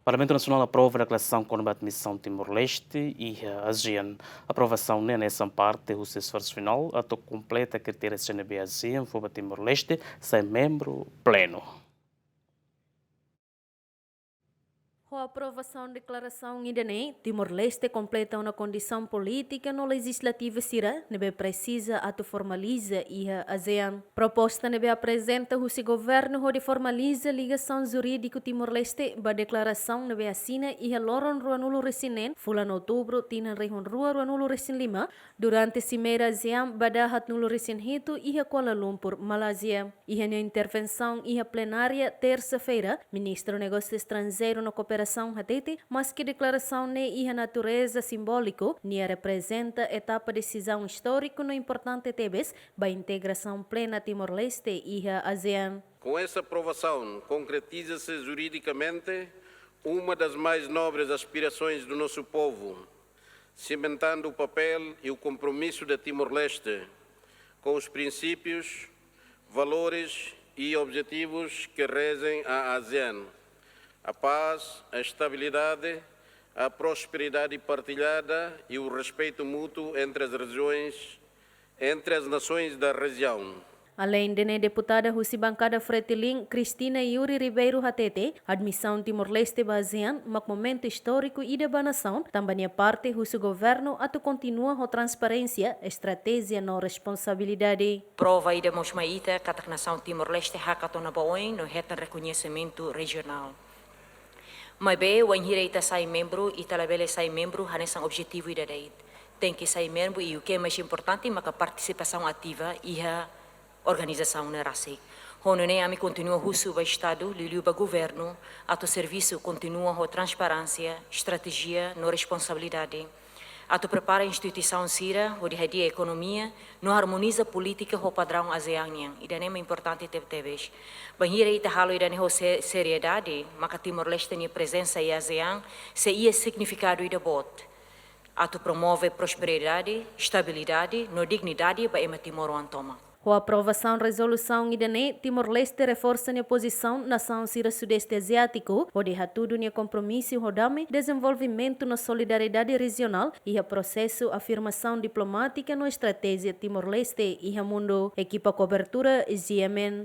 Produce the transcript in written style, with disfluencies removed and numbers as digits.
Parlamentu Nasional aprova a deklarasaun konaba admisaun Timor-Leste e a ASEAN. A aprovação nessa parte, o esforço final, a completa critérios de CNB ASEAN, for Timor-Leste, sem membro pleno. Com a aprovação da declaração IDNE, Timor-Leste completa uma condição política no legislativo sira, nebe precisa ato formaliza e a ASEAN. Proposta nebe apresenta o governo onde formaliza ligação jurídico Timor-Leste, ba declaração nebe assina e a loron ruanulo resinen, fulan outubro tinan rehon rua ruanulo resin 5, durante cimeira ASEAN bada hat nulo resin hito e a Kuala Lumpur, Malásia. E a intervenção e a plenária terça-feira, ministro do Negócio Estrangeiro no Cooperação Hatete, mas que declaração ne e a natureza simbólico ne representa etapa de decisão histórico no importante tebes ba integração plena Timor-Leste e a ASEAN. Com essa aprovação, concretiza-se juridicamente uma das mais nobres aspirações do nosso povo, cimentando o papel e o compromisso de Timor-Leste com os princípios, valores e objetivos que regem a ASEAN. A paz, a estabilidade, a prosperidade partilhada e o respeito mútuo entre as regiões, entre as nações da região. Além de deputada bancada Fretilin Cristina Yuri Ribeiro Hatete, admissão Timor-Leste ASEAN, momento histórico e de nação, também a parte do governo ato continua com transparência, estratégia na responsabilidade. Prova e demonstraita que a nação Timor-Leste hakatona baoin no reto reconhecimento regional. Mas bem, o direito sai membro e talabele sai membro hanesan objetivo e daí. Tem que sair membro e o que é mais importante, a participação ativa e a organização na RASIC. Honone ami continua o Estado, liu o governo, a to serviço continua a transparência, estratégia, no responsabilidade. A to prepara a instituição sira, o de a economia, no harmoniza política o padrão ASEAN. E daí é importante ter teves. Banhira ita halo e daí seriedade, maka Timor-Leste ni presença e ASEAN, se ia significado e bot. A to promove prosperidade, estabilidade, no dignidade ba ema Timor-Leste toma. Com a aprovação da resolução IDNE, Timor-Leste reforça a posição na nação sira sudeste asiático, onde há tudo o compromisso rodame, desenvolvimento na solidariedade regional e a processo afirmação diplomática na estratégia Timor-Leste e a mundo. Equipa cobertura GMN.